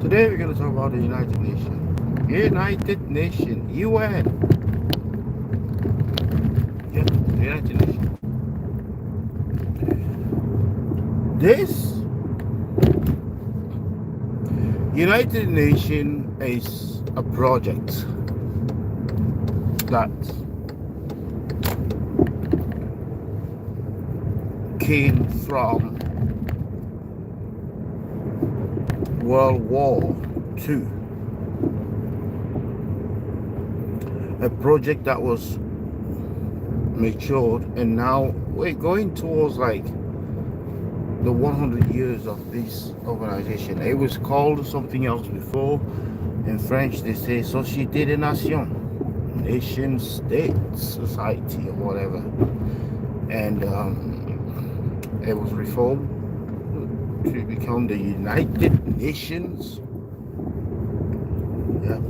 Today we're going to talk about the United Nations. United Nations, UN. Yeah, the United Nations. This United Nations is a project that came from World War II. A project that was matured, and now we're going towards like the 100 years of this organization. It was called something else before. In French they say Société des Nations, nation state society or whatever, and it was reformed to become the United Nations. Yeah.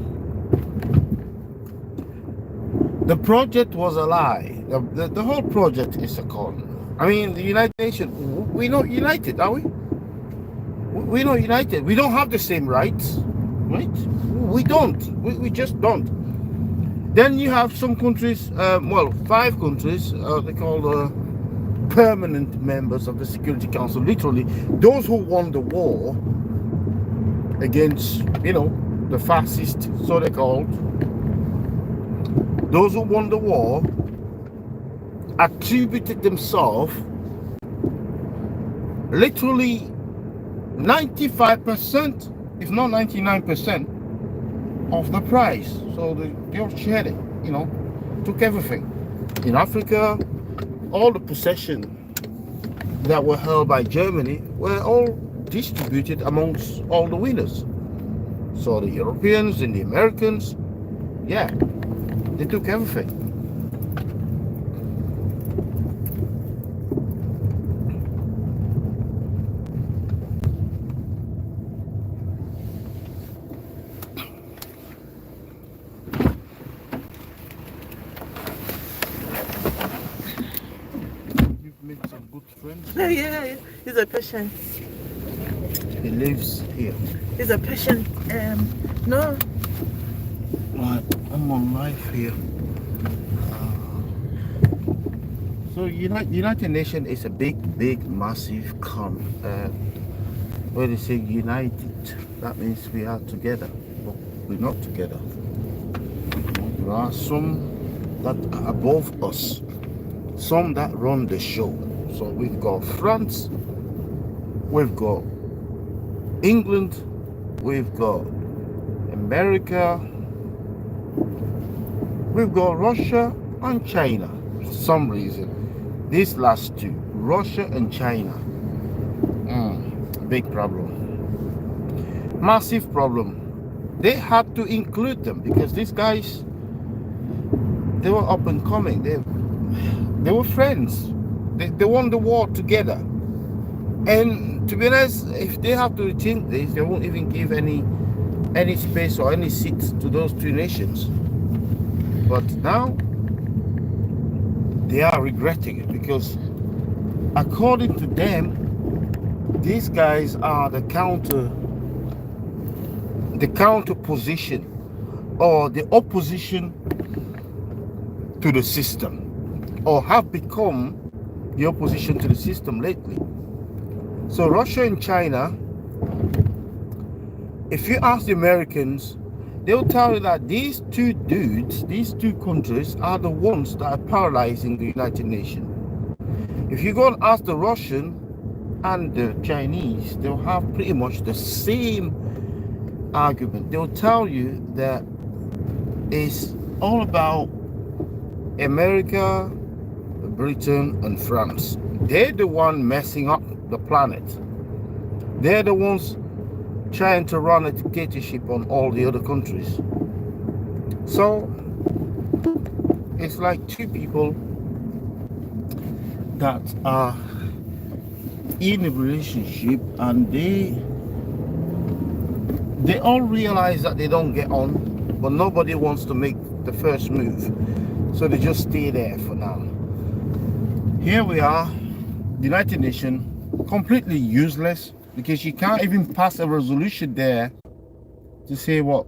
The project was a lie. The whole project is a con. I mean, the United Nations, we're not united, are we? We're not united. We don't have the same rights, right? We don't. We just don't. Then you have some countries, well, 5 countries, they call permanent members of the Security Council. Literally, those who won the war against, the fascists, so they're called. Those who won the war attributed themselves literally 95%, if not 99%, of the prize. So they all shared it, took everything. In Africa, all the possessions that were held by Germany were all distributed amongst all the winners. So the Europeans and the Americans, yeah, they took everything. You've made some good friends. Yeah, he's a patient. He lives here. He's a patient. No. Right, I'm on live here. So United Nations is a big, massive con. Where they say united, that means we are together, but we're not together. There are some that are above us, some that run the show. So we've got France, we've got England, we've got America, we've got Russia and China. For some reason, these last two, Russia and China, big problem, massive problem. They had to include them because these guys, they were up and coming. They were friends. They won the war together. And to be honest, if they have to rethink this, they won't even give any space or any seats to those 2 nations. But now they are regretting it because according to them, these guys are the counter position or the opposition to the system, or have become the opposition to the system lately. So Russia and China, if you ask the Americans, they'll tell you that these 2 dudes, these 2 countries are the ones that are paralyzing the United Nations. If you go and ask the Russian and the Chinese, they'll have pretty much the same argument. They'll tell you that it's all about America, Britain and France. They're the one messing up the planet. They're the ones trying to run a dictatorship on all the other countries. So it's like 2 people that are in a relationship, and they all realize that they don't get on, but nobody wants to make the first move, so they just stay there for now. Here we are, the United Nations, completely useless, because you can't even pass a resolution there to say what?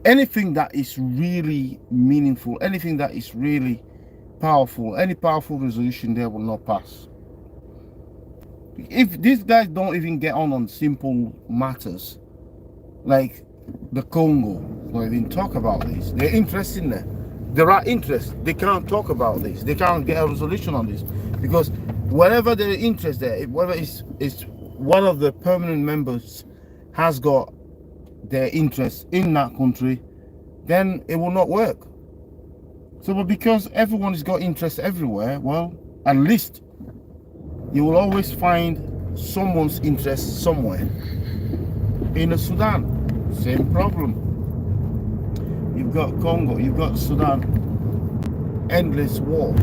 Anything that is really meaningful, anything that is really powerful, any powerful resolution there will not pass. If these guys don't even get on simple matters, like the Congo, don't even talk about this. They're interested in there. There are interests. They can't talk about this. They can't get a resolution on this because whatever their interest there, whether it's one of the permanent members has got their interest in that country, then it will not work. So, but because everyone has got interest everywhere, well, at least you will always find someone's interest somewhere. In the Sudan, same problem. You've got Congo, you've got Sudan, endless war.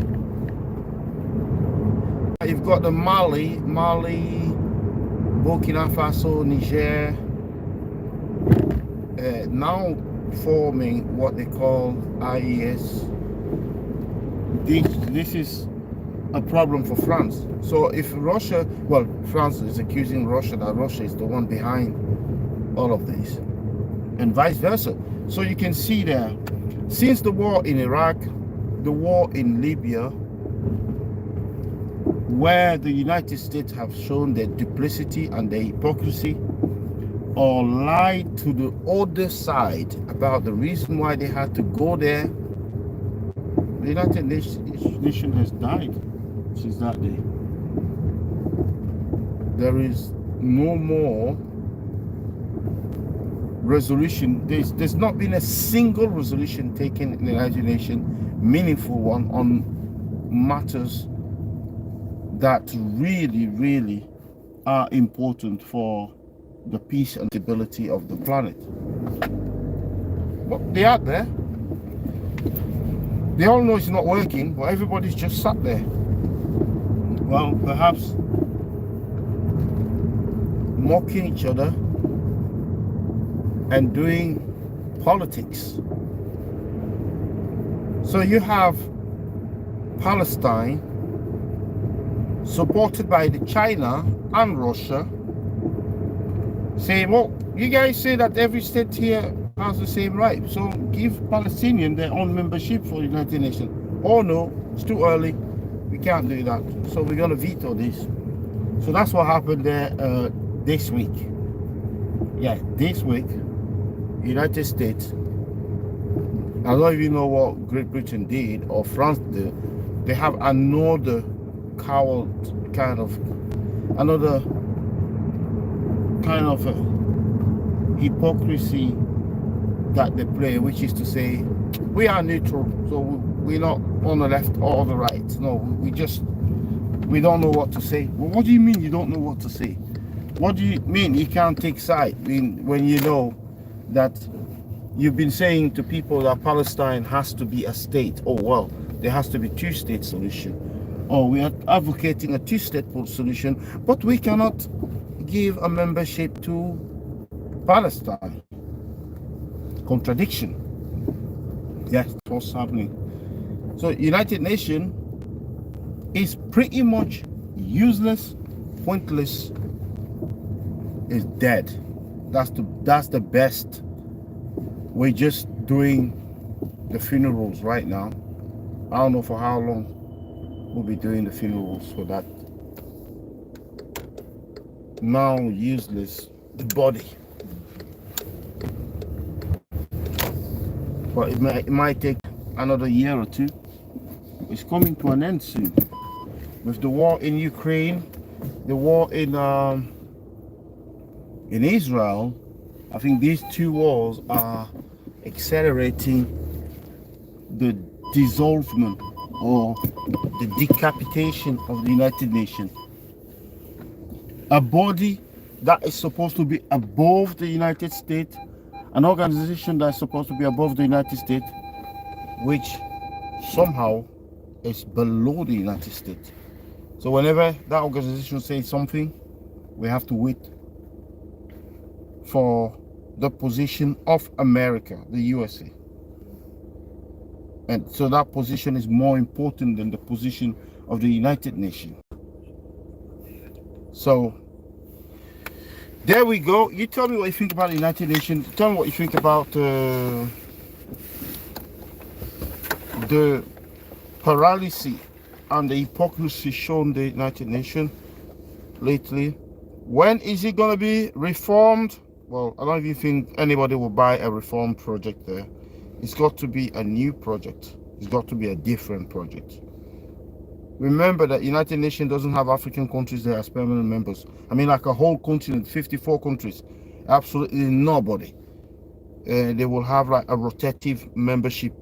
You've got the Mali, Burkina Faso, Niger, now forming what they call IES. This is a problem for France. So if Russia, well, France is accusing Russia that Russia is the one behind all of this, and vice versa. So you can see there, since the war in Iraq, the war in Libya, where the United States have shown their duplicity and their hypocrisy, or lied to the other side about the reason why they had to go there, the United Nation has died since that day. There is no more resolution. There's not been a single resolution taken in the United Nations, meaningful one, on matters that really are important for the peace and stability of the planet. But they're out there. They all know it's not working, but everybody's just sat there. Well, perhaps mocking each other and doing politics. So you have Palestine supported by the China and Russia saying, well, you guys say that every state here has the same right, so give Palestinians their own membership for the United Nations. Oh no, it's too early, we can't do that, so we're going to veto this. So that's what happened there this week. Yeah, this week, United States, I don't even know what Great Britain did or France did. They have another coward kind of hypocrisy that they play, which is to say, we are neutral, so we're not on the left or the right. No, we don't know what to say. Well, what do you mean you don't know what to say? What do you mean you can't take side when you know that you've been saying to people that Palestine has to be a state? Oh well, there has to be two-state solution. Or we are advocating a two-state solution, but we cannot give a membership to Palestine. Contradiction. Yes, that's what's happening. So United Nations is pretty much useless, pointless, is dead. That's the best. We're just doing the funerals right now. I don't know for how long we'll be doing the funerals for that now useless body. But it might take another year or two. It's coming to an end soon. With the war in Ukraine, the war in Israel, I think these two wars are accelerating the dissolvement or the decapitation of the United Nations. A body that is supposed to be above the United States, an organization that is supposed to be above the United States, which somehow is below the United States. So whenever that organization says something, we have to wait for the position of America, the USA. And so that position is more important than the position of the United Nations. So There we go. You tell me what you think about the United Nations. Tell me what you think about the paralysis and the hypocrisy shown the United Nations lately. When is it going to be reformed? Well, I don't even think anybody will buy a reform project there. It's got to be a new project. It's got to be a different project. Remember that United Nations doesn't have African countries there as permanent members. I mean, like a whole continent, 54 countries. Absolutely nobody. They will have like a rotative membership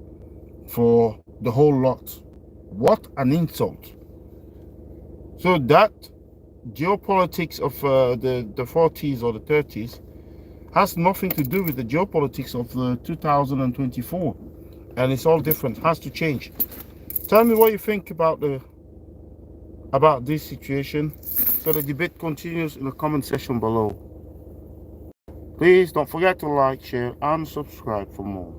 for the whole lot. What an insult. So that geopolitics of the 40s or the 30s has nothing to do with the geopolitics of 2024, and it's all different. Has to change. Tell me what you think about this situation. So the debate continues in the comment section below. Please don't forget to like, share and subscribe for more.